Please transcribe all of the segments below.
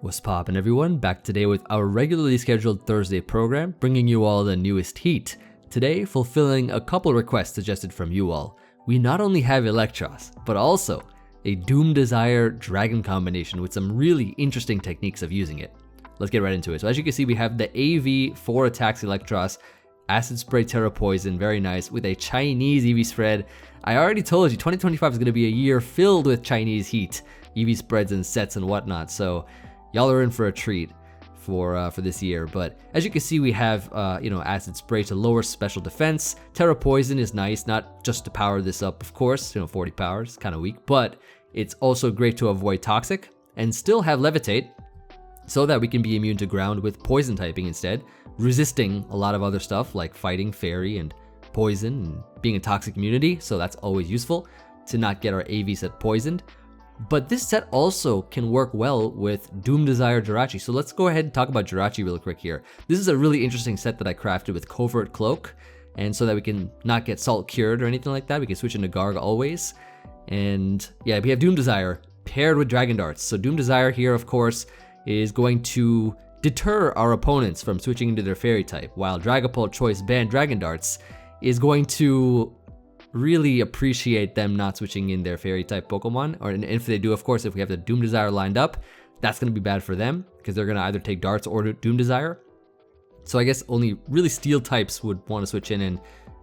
What's poppin' everyone, back today with our regularly scheduled Thursday program, bringing you all the newest heat. Today, fulfilling a couple requests suggested from you all. We not only have Eelektross, but also a Doom Desire Dragon combination with some really interesting techniques of using it. Let's get right into it. So as you can see, we have the AV 4 attacks Eelektross, Acid Spray Terra Poison, very nice, with a Chinese EV spread. I already told you, 2025 is going to be a year filled with Chinese heat, EV spreads and sets and whatnot, so y'all are in for a treat for this year. But as you can see, we have Acid Spray to lower special defense. Terra Poison is nice, not just to power this up, of course. 40 power is kind of weak, but it's also great to avoid Toxic and still have Levitate, so that we can be immune to ground with Poison typing instead, resisting a lot of other stuff like fighting Fairy and Poison and being a Toxic immunity. So that's always useful to not get our AV set poisoned. But this set also can work well with Doom Desire Jirachi. So let's go ahead and talk about Jirachi real quick here. This is a really interesting set that I crafted with Covert Cloak, and so that we can not get Salt Cured or anything like that, we can switch into Garg always. And yeah, we have Doom Desire paired with Dragon Darts. So Doom Desire here, of course, is going to deter our opponents from switching into their Fairy type, while Dragapult Choice Band Dragon Darts is going to really appreciate them not switching in their Fairy type Pokemon, or if they do, of course, if we have the Doom Desire lined up, that's going to be bad for them because they're going to either take Darts or Doom Desire. So I guess only really Steel types would want to switch in, and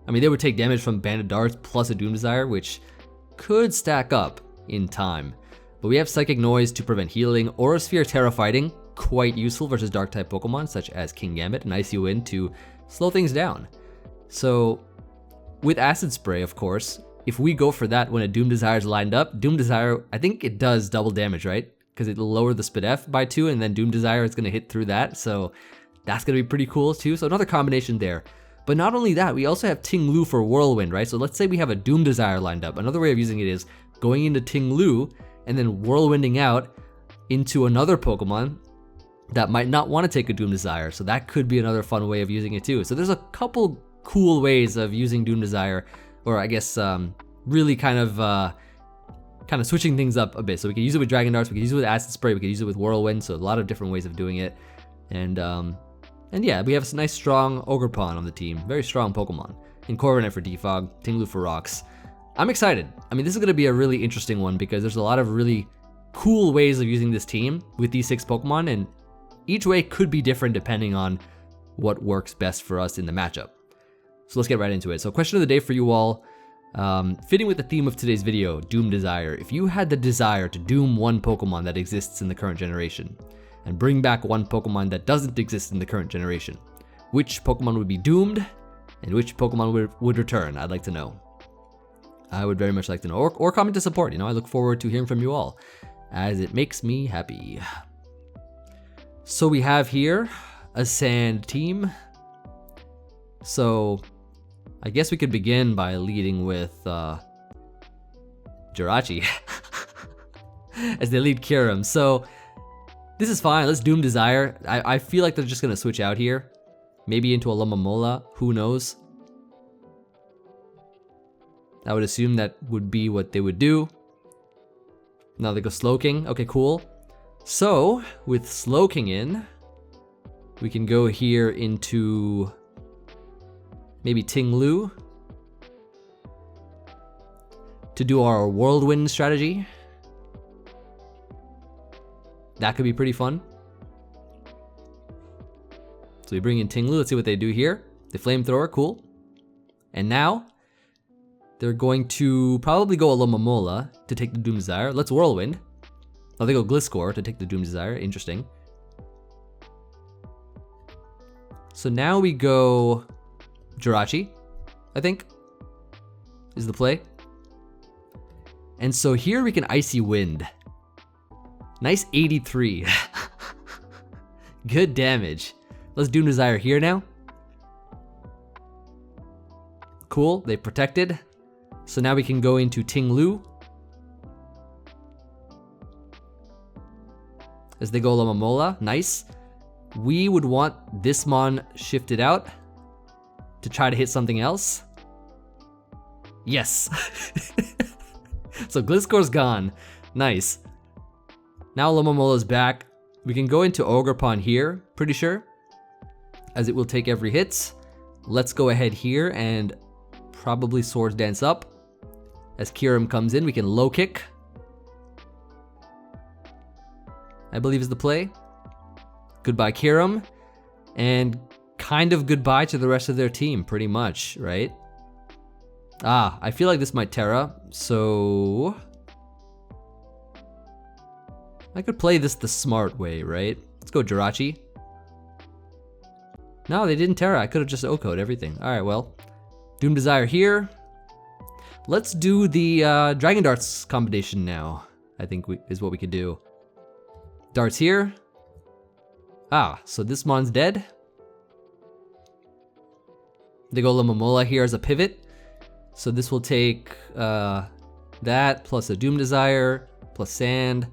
I mean they would take damage from Banded Darts plus a Doom Desire, which could stack up in time. But we have Psychic Noise to prevent healing, Aura Sphere Terra Fighting, quite useful versus Dark type Pokemon such as Kingambit, and Icy Wind to slow things down. So with Acid Spray, of course, if we go for that when a Doom Desire is lined up, Doom Desire, I think it does double damage, right? Because it'll lower the SpDef by 2, and then Doom Desire is going to hit through that, so that's going to be pretty cool too. So another combination there. But not only that, we also have Ting-Lu for Whirlwind, right? So let's say we have a Doom Desire lined up. Another way of using it is going into Ting-Lu and then whirlwinding out into another Pokemon that might not want to take a Doom Desire. So that could be another fun way of using it too. So there's a couple cool ways of using Doom Desire, or I guess really kind of switching things up a bit. So we can use it with Dragon Darts, we can use it with Acid Spray, we can use it with Whirlwind, so a lot of different ways of doing it. And yeah, we have a nice strong Ogerpon on the team, very strong Pokemon. And Corviknight for Defog, Ting-Lu for Rocks. I'm excited. I mean, this is going to be a really interesting one because there's a lot of really cool ways of using this team with these 6 Pokemon, and each way could be different depending on what works best for us in the matchup. So let's get right into it. So question of the day for you all, fitting with the theme of today's video, Doom Desire. If you had the desire to doom one Pokemon that exists in the current generation and bring back one Pokemon that doesn't exist in the current generation, which Pokemon would be doomed and which Pokemon would return? I'd like to know. I would very much like to know, or comment to support. I look forward to hearing from you all as it makes me happy. So we have here a sand team. So I guess we could begin by leading with Jirachi as they lead Kyurem. So this is fine. Let's Doom Desire. I feel like they're just going to switch out here. Maybe into a Alomomola. Who knows? I would assume that would be what they would do. Now they go Slowking. Okay, cool. So with Slowking in, we can go here into maybe Ting-Lu to do our Whirlwind strategy. That could be pretty fun. So we bring in Ting-Lu, let's see what they do here. The Flamethrower, cool. And now, they're going to probably go Alomomola to take the Doom Desire. Let's Whirlwind. Oh, they go Gliscor to take the Doom Desire, interesting. So now we go Jirachi, I think, is the play. And so here we can Icy Wind. Nice 83. Good damage. Let's Doom Desire here now. Cool, they protected. So now we can go into Ting-Lu as they go Alomomola. Nice. We would want this Mon shifted out to try to hit something else. Yes. So Gliscor's gone. Nice. Now Alomomola's back. We can go into Ogerpon here, pretty sure, as it will take every hit. Let's go ahead here and probably Swords Dance up. As Kyurem comes in, we can low kick, I believe is the play. Goodbye Kyurem, and kind of goodbye to the rest of their team, pretty much, right? Ah, I feel like this might Terra, so I could play this the smart way, right? Let's go Jirachi. No, they didn't Terra. I could have just OHKO'd everything. All right, well, Doom Desire here. Let's do the Dragon Darts combination now, I think is what we could do. Darts here. Ah, so this mon's dead. They go Momola here as a pivot. So this will take that plus a Doom Desire plus Sand.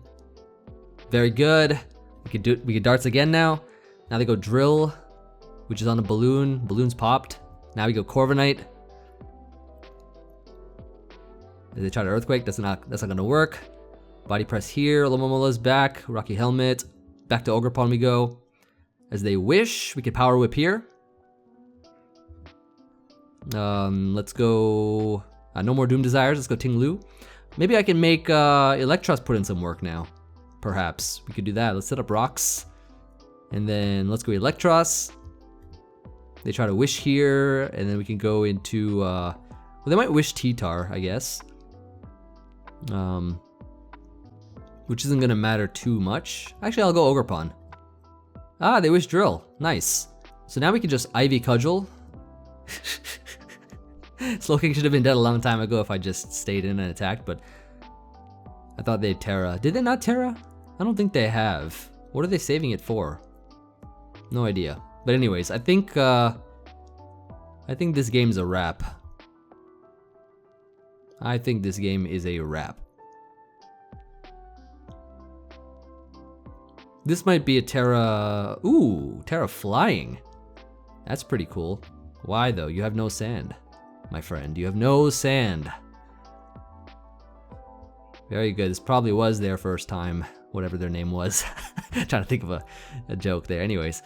Very good. We could Darts again now. Now they go Drill, which is on a balloon. Balloon's popped. Now we go Corviknight. They try to Earthquake. That's not gonna work. Body Press here. Lomomola's back. Rocky Helmet. Back to Ogerpon we go. As they wish, we could Power Whip here. Let's go. No more Doom Desires. Let's go Ting-Lu. Maybe I can make Eelektross put in some work now. Perhaps we could do that. Let's set up rocks, and then let's go Eelektross. They try to wish here, and then we can go into. Well, they might wish T-Tar, I guess. Which isn't gonna matter too much. Actually, I'll go Ogerpon. Ah, they wish Drill. Nice. So now we can just Ivy Cudgel. Slowking should have been dead a long time ago if I just stayed in and attacked, but I thought they'd Terra. Did they not Terra? I don't think they have. What are they saving it for? No idea. But anyways, I think this game's a wrap. I think this game is a wrap. This might be a Terra. Ooh, Terra Flying. That's pretty cool. Why though? You have no sand, my friend. You have no sand. Very good. This probably was their first time, whatever their name was. Trying to think of a joke there. Anyways,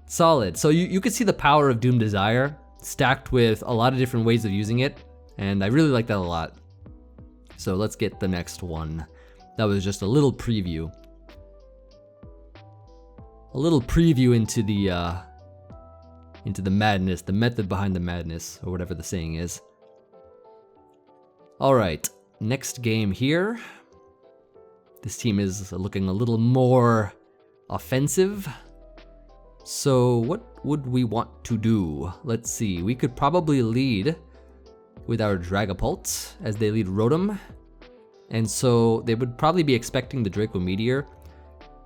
solid. So you could see the power of Doom Desire stacked with a lot of different ways of using it, and I really like that a lot. So let's get the next one. That was just a little preview. A little preview into the madness, the method behind the madness, or whatever the saying is. All right, next game here. This team is looking a little more offensive. So what would we want to do? Let's see, we could probably lead with our Dragapult as they lead Rotom. And so they would probably be expecting the Draco Meteor.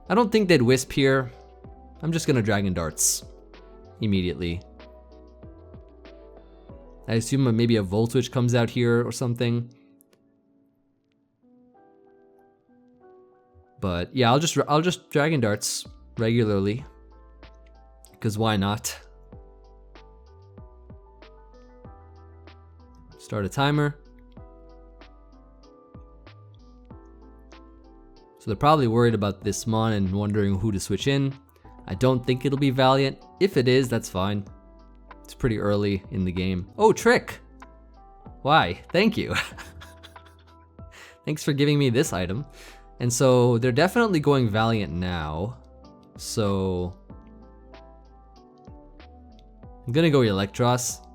I don't think they'd Wisp here. I'm just gonna Dragon Darts immediately. I assume maybe a Volt Switch comes out here or something. But yeah, I'll just Dragon Darts regularly, because why not? Start a timer. So they're probably worried about this Mon and wondering who to switch in. I don't think it'll be Valiant. If it is, that's fine. It's pretty early in the game. Oh, Trick! Why? Thank you. Thanks for giving me this item. And so they're definitely going Valiant now. So I'm gonna go Eelektross.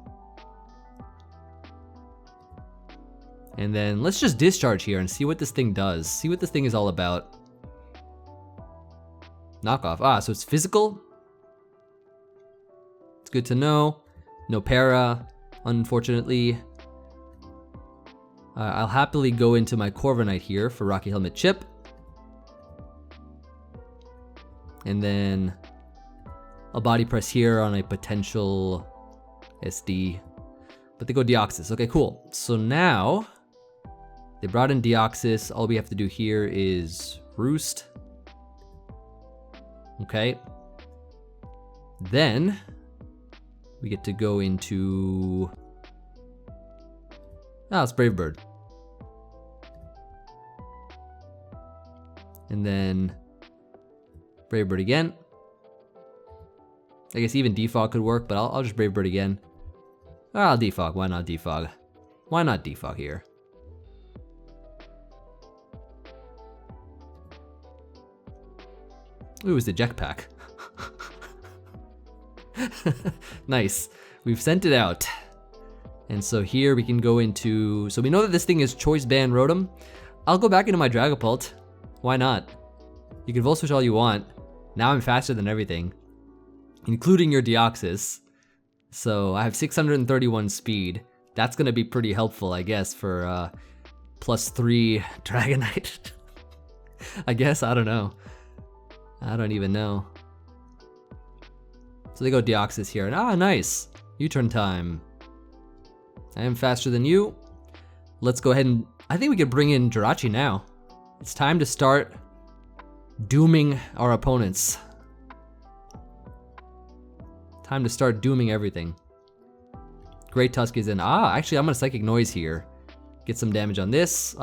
And then let's just Discharge here and see what this thing does. See what this thing is all about. Knockoff. Ah, so it's physical. It's good to know. No para, unfortunately. I'll happily go into my Corviknight here for Rocky Helmet Chip. And then a Body Press here on a potential SD. But they go Deoxys. Okay, cool. So now they brought in Deoxys. All we have to do here is Roost. Okay. Then we get to go into it's Brave Bird. And then Brave Bird again. I guess even Defog could work, but I'll just Brave Bird again. Ah, Defog. Why not Defog? Why not Defog here? Ooh, it's the jetpack. Nice. We've sent it out. And so here we can go into... So we know that this thing is Choice Band Rotom. I'll go back into my Dragapult. Why not? You can Volt Switch all you want. Now I'm faster than everything, including your Deoxys. So I have 631 speed. That's gonna be pretty helpful, I guess, for +3 Dragonite. I guess, I don't know. I don't even know. So they go Deoxys here, and nice. U-turn time. I am faster than you. Let's go ahead and, I think we could bring in Jirachi now. It's time to start dooming our opponents. Time to start dooming everything. Great Tusk is in. Actually I'm gonna Psychic Noise here. Get some damage on this.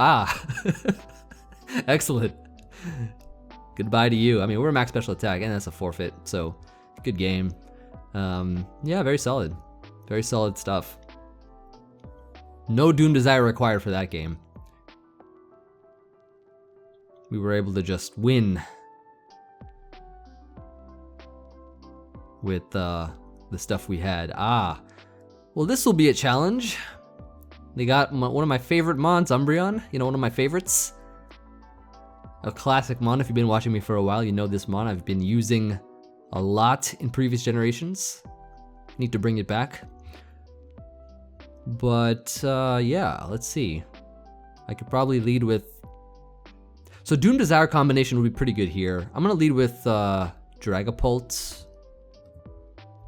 Excellent. Goodbye to you. I mean, we're max special attack and that's a forfeit, so good game. Yeah, very solid. Very solid stuff. No Doom Desire required for that game. We were able to just win with the stuff we had. Well, this will be a challenge. They got one of my favorite mons, Umbreon. You know, one of my favorites. A classic mon. If you've been watching me for a while, you know this mon. I've been using a lot in previous generations. Need to bring it back. But yeah, let's see. I could probably lead with... So Doom Desire combination would be pretty good here. I'm gonna lead with Dragapult,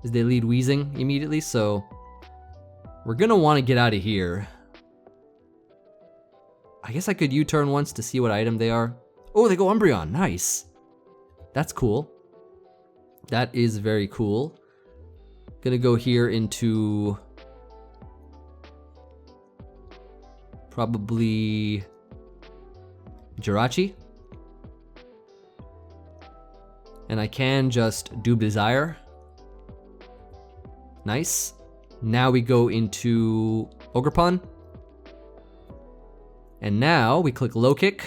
as they lead Wheezing immediately, so we're gonna want to get out of here. I guess I could U-turn once to see what item they are. Oh, they go Umbreon, nice. That's cool. That is very cool. Gonna go here into probably Jirachi. And I can just Doom Desire. Nice. Now we go into Ogerpon. And now we click low kick.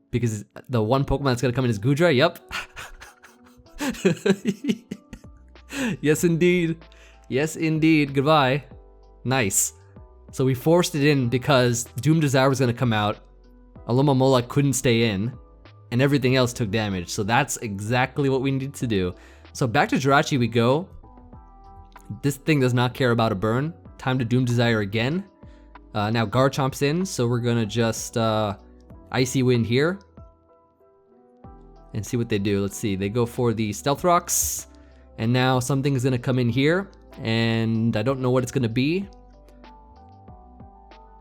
Because the one Pokemon that's gonna come in is Goodra, yep. Yes indeed. Yes indeed, goodbye. Nice. So we forced it in because Doom Desire was gonna come out. Alomomola couldn't stay in, and everything else took damage. So that's exactly what we needed to do. So back to Jirachi we go. This thing does not care about a burn. Time to Doom Desire again. Now Garchomp's in, so we're gonna just Icy Wind here. And see what they do. Let's see, they go for the Stealth Rocks. And now something's gonna come in here, and I don't know what it's gonna be.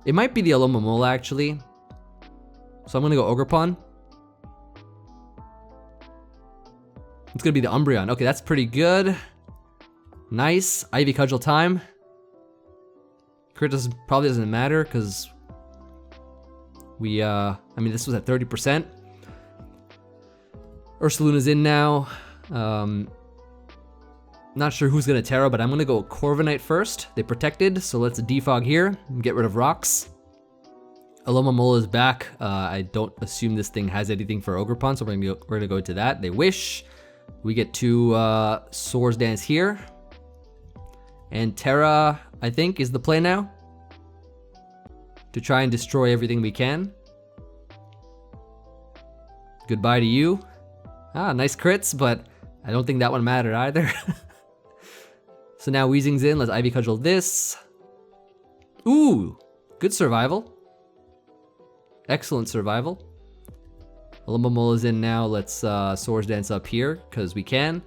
It might be the Alomomola actually. So I'm gonna go Ogerpon. It's gonna be the Umbreon. Okay, that's pretty good. Nice. Ivy Cudgel time. Crit probably doesn't matter because we, I mean, this was at 30%. Ursaluna's in now. Not sure who's gonna Terra, but I'm gonna go Corviknight first. They protected, so let's Defog here and get rid of rocks. Alomomola is back. I don't assume this thing has anything for Ogerpon, so we're gonna go into that. They wish. We get to Swords Dance here. And Terra, I think, is the play now. To try and destroy everything we can. Goodbye to you. Nice crits, but I don't think that one mattered either. So now Weezing's in, let's Ivy Cudgel this. Ooh, good survival. Excellent survival. Alumamola's in now, let's Swords Dance up here, because we can.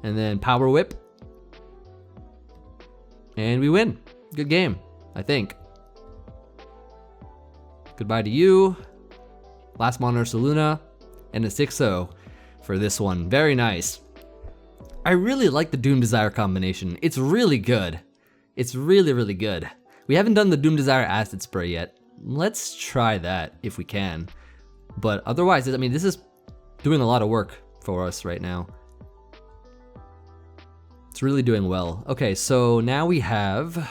And then Power Whip. And we win. Good game, I think. Goodbye to you. Last mon Ursaluna. And a 6-0 for this one. Very nice. I really like the Doom Desire combination. It's really good. It's really, really good. We haven't done the Doom Desire Acid Spray yet. Let's try that if we can. But otherwise, I mean, this is doing a lot of work for us right now. It's really doing well. Okay, so now we have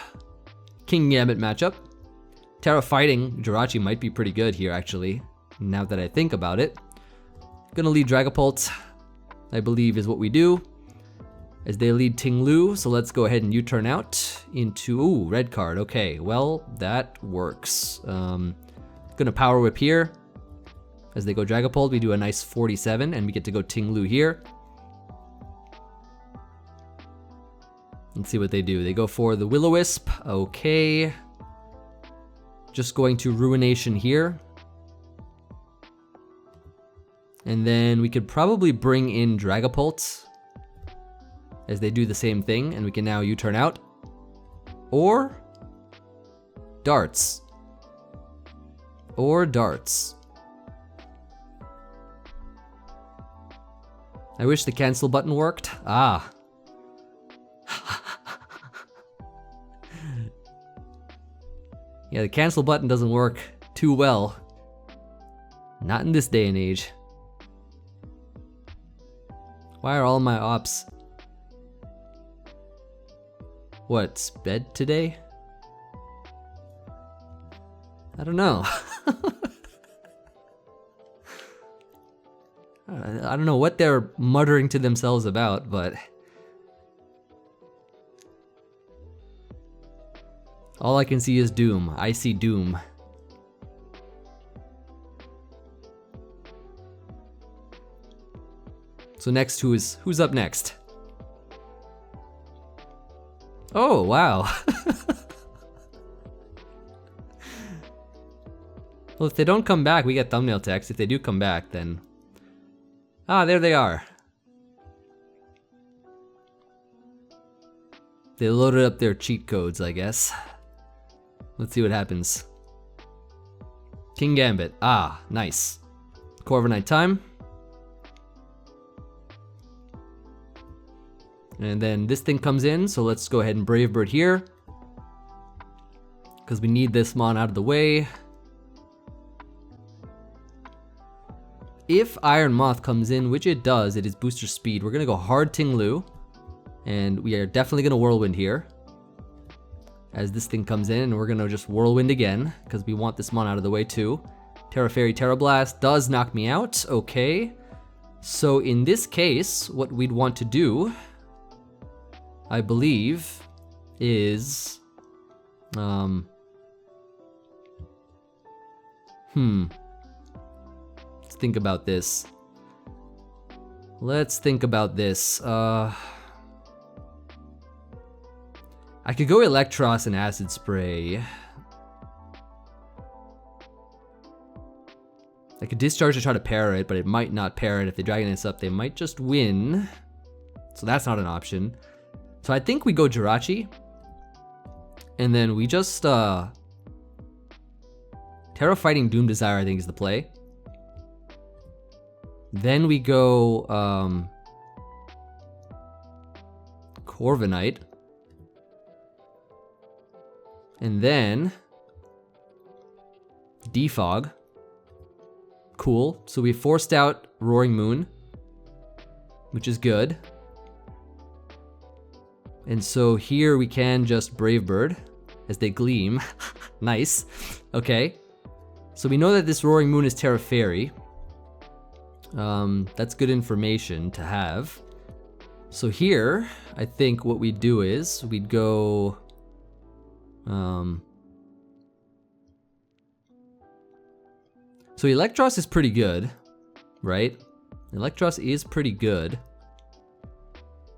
Kingambit matchup. Terra fighting Jirachi might be pretty good here, actually, now that I think about it. Gonna lead Dragapult, I believe is what we do, as they lead Ting-Lu, so let's go ahead and U-turn out into, ooh, red card. Okay, well, that works. Gonna Power Whip here. As they go Dragapult, we do a nice 47, and we get to go Ting-Lu here. Let's see what they do. They go for the Will-O-Wisp. Okay. Just going to Ruination here. And then we could probably bring in Dragapult as they do the same thing, and we can now U-turn out. Or Darts. Or Darts. I wish the cancel button worked. Ah. Yeah, the cancel button doesn't work too well. Not in this day and age. Why are all my ops... what, sped today? I don't know. I don't know what they're muttering to themselves about, but... all I can see is doom. I see doom. So next, who's up next? Oh, wow. Well, if they don't come back, we get thumbnail text. If they do come back, then... ah, there they are. They loaded up their cheat codes, I guess. Let's see what happens. Kingambit. Ah, nice. Corviknight time. And then this thing comes in, so let's go ahead and Brave Bird here. Because we need this mon out of the way. If Iron Moth comes in, which it does, it is booster speed. We're gonna go hard Ting-Lu. And we are definitely gonna Whirlwind here. As this thing comes in, and we're gonna just Whirlwind again, because we want this mon out of the way too. Terra Fairy, Terra Blast does knock me out, okay. So in this case, what we'd want to do, I believe, is... let's think about this. Let's think about this. I could go Eelektross and Acid Spray. I could Discharge to try to pair it, but it might not pair it. If they Dragon this up, they might just win. So that's not an option. So I think we go Jirachi. And then we just, Terra Fighting Doom Desire, I think, is the play. Then we go, Corviknight. And then Defog. Cool. So we forced out Roaring Moon, which is good. And so here we can just Brave Bird as they gleam. Nice. Okay. So we know that this Roaring Moon is Terra Fairy. That's good information to have. So here, I think what we'd do is we'd go... so Eelektross is pretty good, right? Eelektross is pretty good.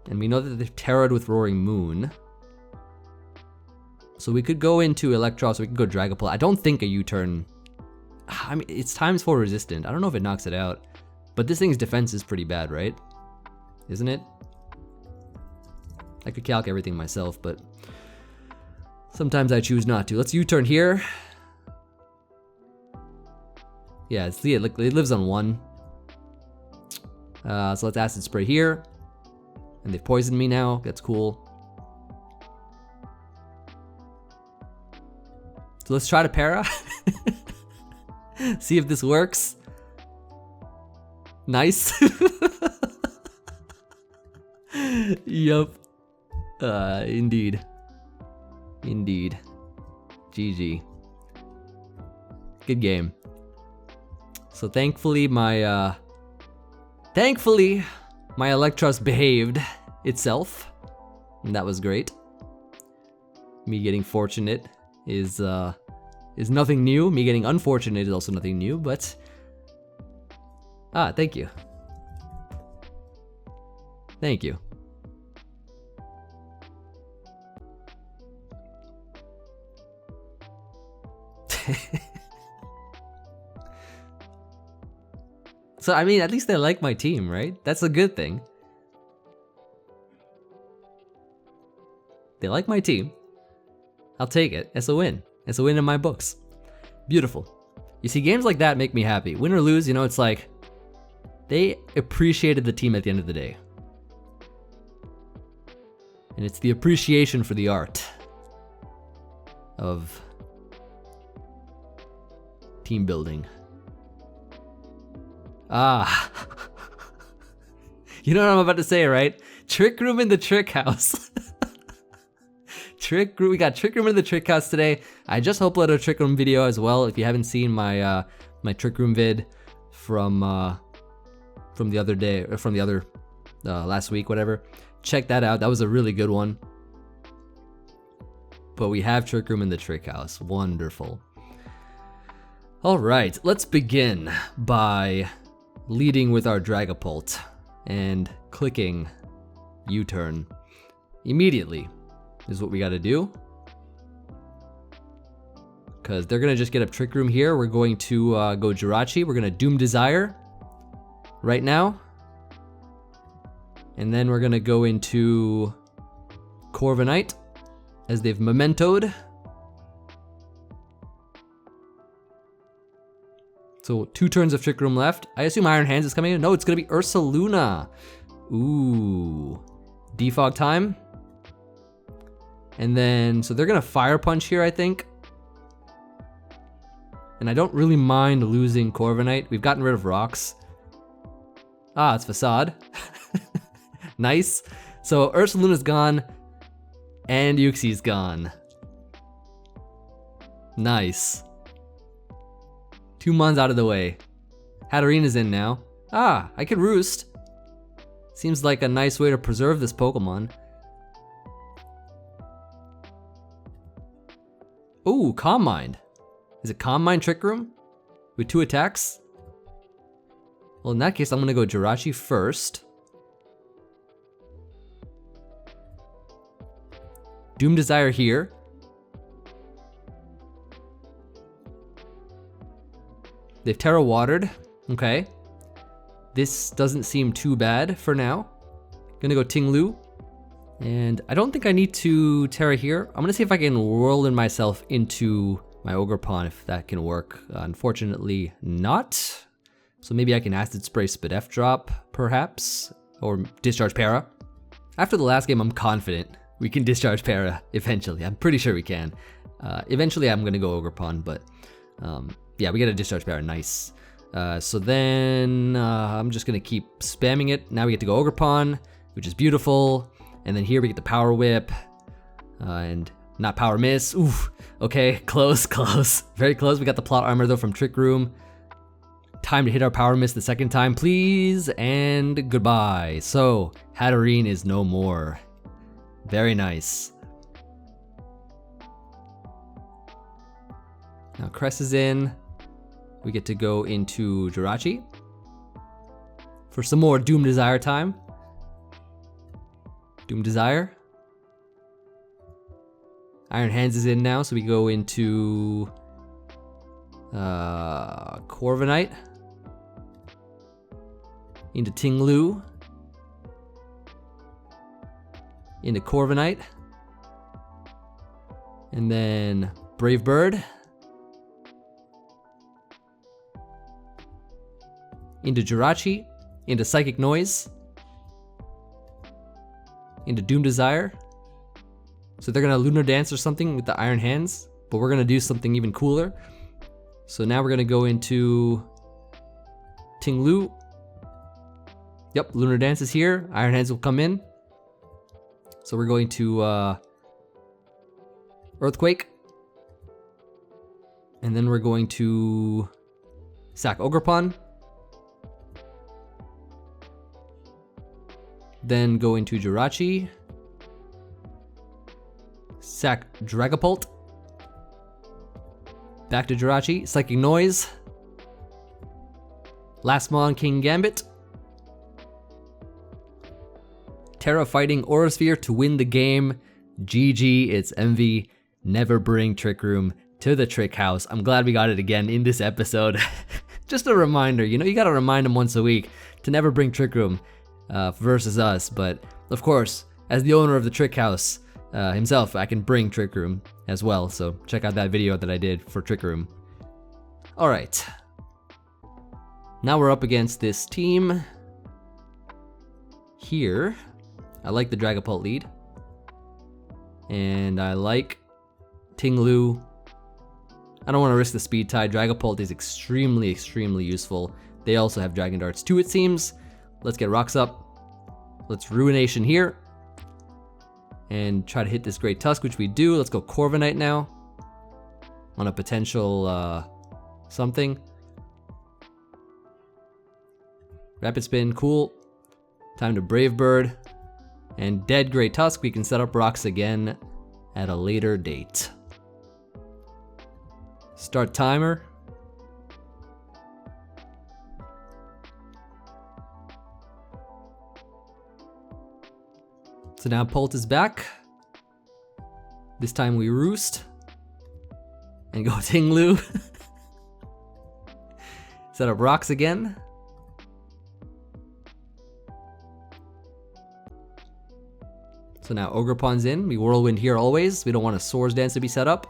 And we know that they're Terra'd with Roaring Moon. So we could go into Eelektross, we could go Dragapult. I don't think a U-turn... I mean, it's times 4 resistant. I don't know if it knocks it out. But this thing's defense is pretty bad, right? Isn't it? I could calc everything myself, but... sometimes I choose not to. Let's U-turn here. Yeah, see it lives on 1. So let's Acid Spray here. And they've poisoned me now. That's cool. So let's try to para. See if this works. Nice. Yup. Indeed. Indeed. GG. Good game. So thankfully my Eelektross behaved itself. And that was great. Me getting fortunate is nothing new. Me getting unfortunate is also nothing new, but thank you. Thank you. So, I mean, at least they like my team, right? That's a good thing. They like my team. I'll take it. It's a win. It's a win in my books. Beautiful. You see, games like that make me happy. Win or lose, you know, it's like they appreciated the team at the end of the day. And it's the appreciation for the art of team building. You know what I'm about to say, right? Trick room in the trick house. Trick room. We got trick room in the trick house today. I just uploaded a trick room video as well. If you haven't seen my my trick room vid from the other day, or from the other last week, whatever, check that out. That was a really good one. But we have trick room in the trick house. Wonderful. All right, let's begin by leading with our Dragapult and clicking U-turn immediately is what we got to do. Because they're going to just get up Trick Room here. We're going to go Jirachi. We're going to Doom Desire right now. And then we're going to go into Corviknight as they've mementoed. So 2 turns of Trick Room left. I assume Iron Hands is coming in. No, it's going to be Ursaluna. Ooh. Defog time. And then, so they're going to Fire Punch here, I think. And I don't really mind losing Corviknight. We've gotten rid of rocks. It's Facade. Nice. So Ursaluna's gone. And Uxie's gone. Nice. 2 Mons out of the way. Hatterene is in now. I could Roost. Seems like a nice way to preserve this Pokemon. Ooh, Calm Mind. Is it Calm Mind Trick Room? With 2 attacks? Well, in that case, I'm gonna go Jirachi first. Doom Desire here. They've Terra Watered. Okay. This doesn't seem too bad for now. Gonna go Ting-Lu. And I don't think I need to Terra here. I'm gonna see if I can Whirlwind myself into my Ogerpon, if that can work. Unfortunately not. So maybe I can Acid Spray Spadef Drop, perhaps. Or Discharge Para. After the last game, I'm confident we can Discharge Para eventually. I'm pretty sure we can. Eventually I'm gonna go Ogerpon, but yeah, we get a Discharge Para, nice. So then I'm just gonna keep spamming it. Now we get to go Ogerpon, which is beautiful. And then here we get the Power Whip, and not Power Miss. Oof, okay, close, close, very close. We got the Plot Armor though from Trick Room. Time to hit our Power Miss the second time, please, and goodbye. So, Hatterene is no more. Very nice. Now Cress is in. We get to go into Jirachi for some more Doom Desire time. Doom Desire. Iron Hands is in now, so we go into Corviknight. Into Ting-Lu. Into Corviknight. And then Brave Bird. Into Jirachi. Into Psychic Noise. Into Doom Desire. So they're gonna Lunar Dance or something with the Iron Hands, but we're gonna do something even cooler. So now we're gonna go into Ting-Lu. Yep, Lunar Dance is here. Iron Hands will come in. So we're going to Earthquake. And then we're going to sack Ogerpon. Then go into Jirachi. Sack Dragapult. Back to Jirachi. Psychic Noise. Last Mon Kingambit. Terra Fighting Aura Sphere to win the game. GG, it's Emvee. Never bring Trick Room to the Trick House. I'm glad we got it again in this episode. Just a reminder, you know, you gotta remind him once a week to never bring Trick Room versus us. But of course, as the owner of the Trick House himself, I can bring Trick Room as well. So check out that video that I did for Trick Room. All right. Now we're up against this team here. I like the Dragapult lead. And I like Ting-Lu. I don't want to risk the speed tie. Dragapult is extremely, extremely useful. They also have Dragon Darts too, it seems. Let's get rocks up. Let's Ruination here. And try to hit this Great Tusk, which we do. Let's go Corviknight now. On a potential something. Rapid Spin, cool. Time to Brave Bird. And dead Great Tusk, we can set up rocks again at a later date. Start timer. So now Pult is back. This time we roost. And go Ting-Lu. Set up rocks again. So now Ogerpon's in. We Whirlwind here always. We don't want a Swords Dance to be set up.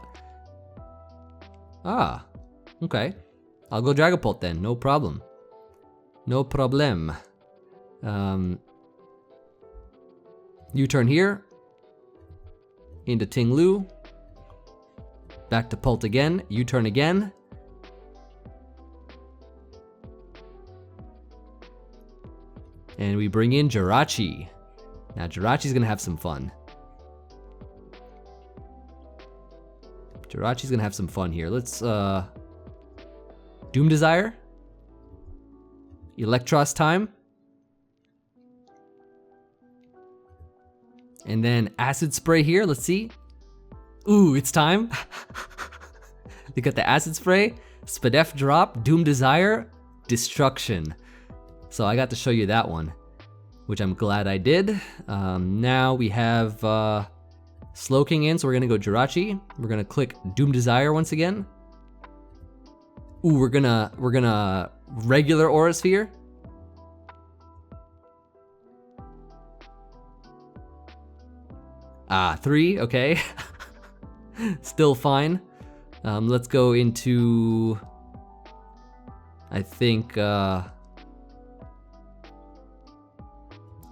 Ah, okay. I'll go Dragapult then, no problem. No problem. U-turn here. Into Ting-Lu. Back to Pult again. U-turn again. And we bring in Jirachi. Now Jirachi's gonna have some fun. Jirachi's gonna have some fun here. Let's Doom Desire. Eelektross time. And then Acid Spray here, let's see. Ooh, it's time. Look at the Acid Spray, Spadef drop, Doom Desire, Destruction. So I got to show you that one, which I'm glad I did. Now we have Slowking in, so we're gonna go Jirachi. We're gonna click Doom Desire once again. Ooh, we're gonna regular Aura Sphere. Ah, 3, okay. Still fine. Let's go into, I think,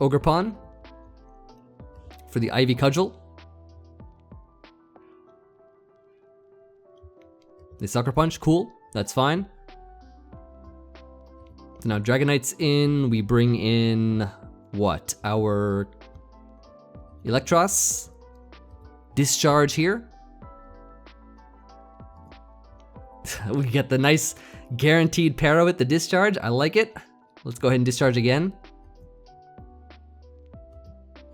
Ogerpon for the Ivy Cudgel. The Sucker Punch, cool, that's fine. So now Dragonite's in, we bring in, what, our Eelektross. Discharge here. We get the nice guaranteed para with the Discharge, I like it. Let's go ahead and Discharge again.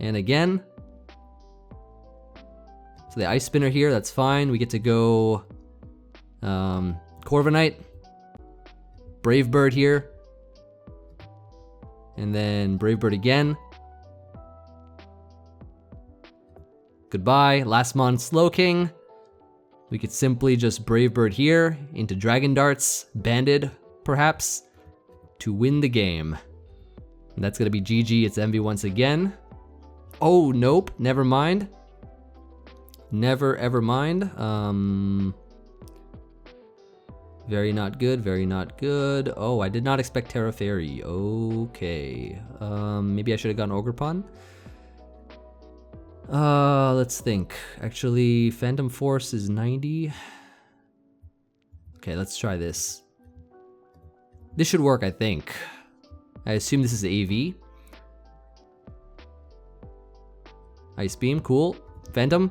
And again. So the Ice Spinner here, that's fine. We get to go Corviknight. Brave Bird here. And then Brave Bird again. Goodbye. Last Mon Slowking. We could simply just Brave Bird here into Dragon Darts, Banded, perhaps, to win the game. And that's gonna be GG, it's Emvee once again. Oh, nope, never mind. Never ever mind. Very not good, very not good. Oh, I did not expect Terra Fairy. Okay. Maybe I should have gone Ogerpon. Let's think. Actually, Phantom Force is 90. Okay, let's try this. This should work, I think. I assume this is AV. Ice Beam, cool. Phantom,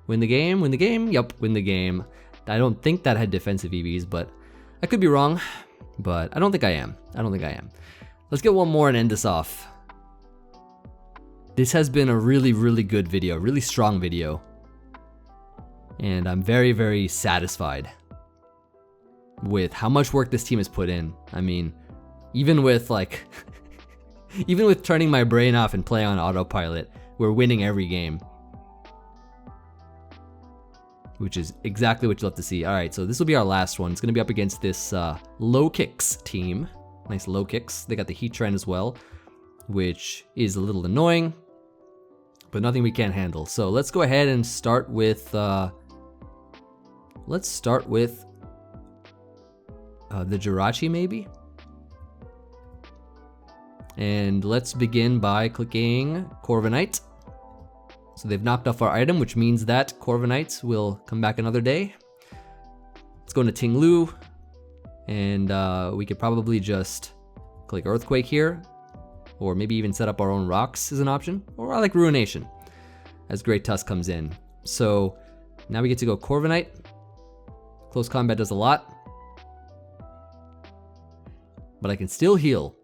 win the game, win the game. Yup, win the game. I don't think that had defensive EVs, but I could be wrong. But I don't think I am. I don't think I am. Let's get one more and end this off. This has been a really, really good video, really strong video. And I'm very, very satisfied with how much work this team has put in. I mean, even with like, even with turning my brain off and play on autopilot, we're winning every game. Which is exactly what you love to see. All right, so this will be our last one. It's gonna be up against this Low Kicks team. Nice Low Kicks. They got the Heat Trend as well, which is a little annoying, but nothing we can't handle. So let's go ahead and start with, the Jirachi maybe? And let's begin by clicking Corviknight. So they've knocked off our item, which means that Corviknight will come back another day. Let's go into Ting-Lu, and we could probably just click Earthquake here, or maybe even set up our own rocks as an option, or I like Ruination, as Great Tusk comes in. So now we get to go Corviknight. Close combat does a lot, but I can still heal.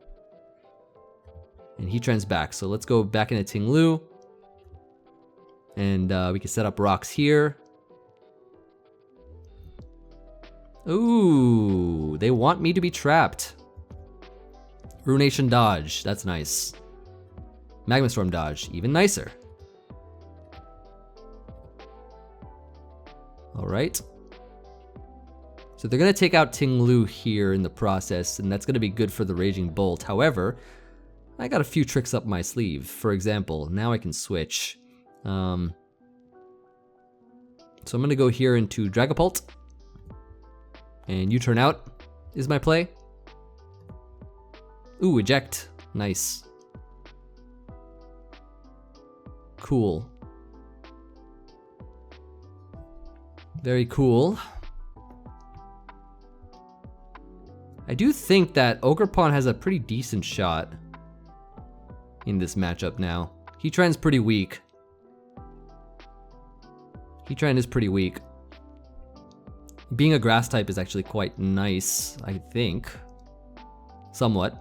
And he trends back, so let's go back into Ting-Lu. And we can set up rocks here. Ooh, they want me to be trapped. Ruination dodge, that's nice. Magma Storm dodge, even nicer. Alright. So they're gonna take out Ting-Lu here in the process, and that's gonna be good for the Raging Bolt. However, I got a few tricks up my sleeve. For example, now I can switch. So I'm gonna go here into Dragapult, and U-turn out is my play. Ooh, eject, nice. Cool. Very cool. I do think that Ogerpon has a pretty decent shot in this matchup now. Heatran's pretty weak. Heatran is pretty weak. Being a grass type is actually quite nice, I think. Somewhat.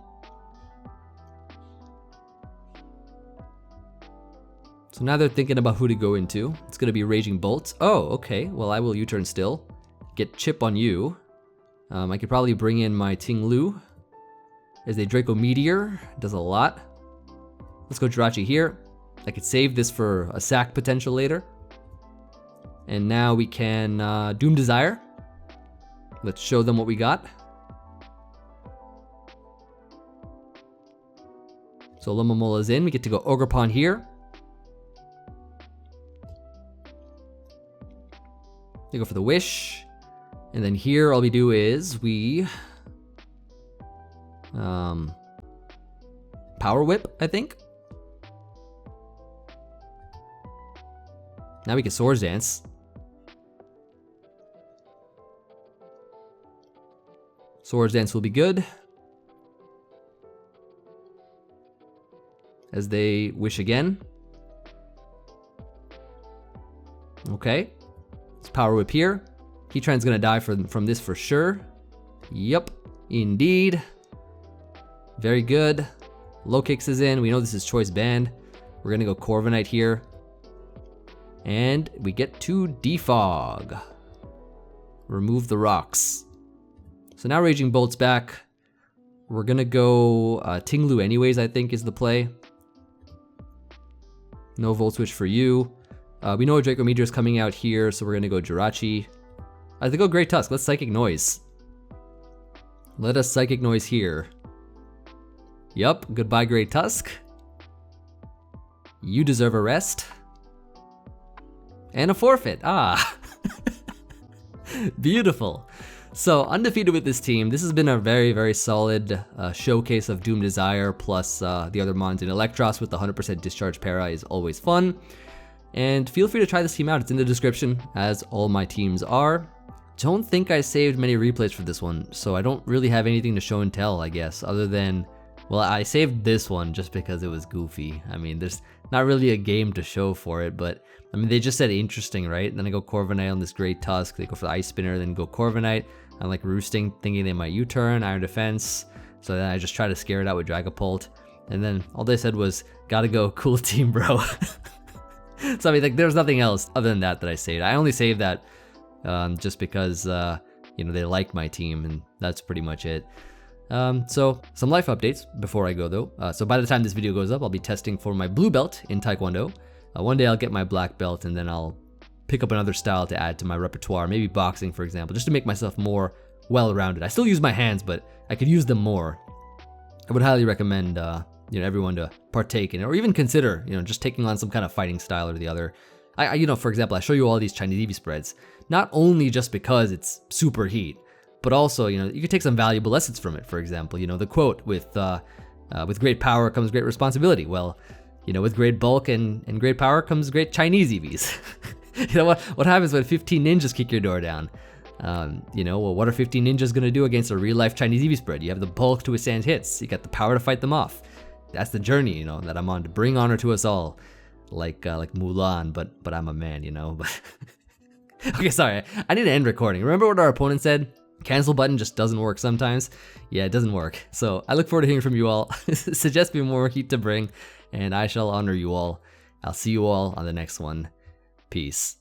So now they're thinking about who to go into. It's gonna be Raging Bolt. Oh, okay. Well, I will U-turn still. Get Chip on you. I could probably bring in my Ting-Lu as a Draco Meteor. Does a lot. Let's go Jirachi here. I could save this for a sack potential later. And now we can Doom Desire. Let's show them what we got. So Lumamola's in. We get to go Ogerpon here. We go for the Wish. And then here all we do is we Power Whip, I think. Now we can Swords Dance. Swords Dance will be good. As they wish again. Okay. Let's Power Whip here. Heatran's gonna die from this for sure. Yup, indeed. Very good. Low Kicks is in. We know this is Choice Band. We're gonna go Corviknight here. And we get to Defog. Remove the rocks. So now Raging Bolt's back. We're gonna go Ting-Lu anyways, I think is the play. No Volt Switch for you. We know Draco Meteor is coming out here, so we're gonna go Jirachi. I think go Great Tusk. Let's Psychic Noise. Let us Psychic Noise here. Yup, goodbye Great Tusk. You deserve a rest. And a forfeit, ah. Beautiful. So undefeated with this team. This has been a very, very solid showcase of Doom Desire plus the other mons in Eelektross with the 100% Discharge Para is always fun. And feel free to try this team out. It's in the description, as all my teams are. Don't think I saved many replays for this one, so I don't really have anything to show and tell, I guess, other than Well, I saved this one just because it was goofy. I mean, there's not really a game to show for it, but I mean, they just said interesting, right? Then I go Corviknight on this great Tusk. They go for the Ice Spinner, then go Corviknight. I'm like roosting, thinking they might U-turn, Iron Defense. So then I just try to scare it out with Dragapult. And then all they said was, gotta go, cool team, bro. So I mean, like, there's nothing else other than that I saved. I only saved that just because, you know, they like my team, and that's pretty much it. So some life updates before I go though. So by the time this video goes up, I'll be testing for my blue belt in Taekwondo. One day I'll get my black belt, and then I'll pick up another style to add to my repertoire, maybe boxing, for example, just to make myself more well-rounded. I still use my hands, but I could use them more. I would highly recommend, you know, everyone to partake in it, or even consider, you know, just taking on some kind of fighting style or the other. You know, for example, I show you all these Chinese Eevee spreads, not only just because it's super heat, but also, you know, you could take some valuable lessons from it. For example, you know, the quote with great power comes great responsibility. Well, you know, with great bulk and great power comes great Chinese Eevees. You know, what happens when 15 ninjas kick your door down? You know, well, what are 15 ninjas gonna do against a real-life Chinese Eevee spread? You have the bulk to withstand hits. You got the power to fight them off. That's the journey, you know, that I'm on, to bring honor to us all, like Mulan, but I'm a man, you know. But okay, sorry, I need to end recording. Remember what our opponent said? Cancel button just doesn't work sometimes. Yeah, it doesn't work. So I look forward to hearing from you all. Suggest me more heat to bring, and I shall honor you all. I'll see you all on the next one. Peace.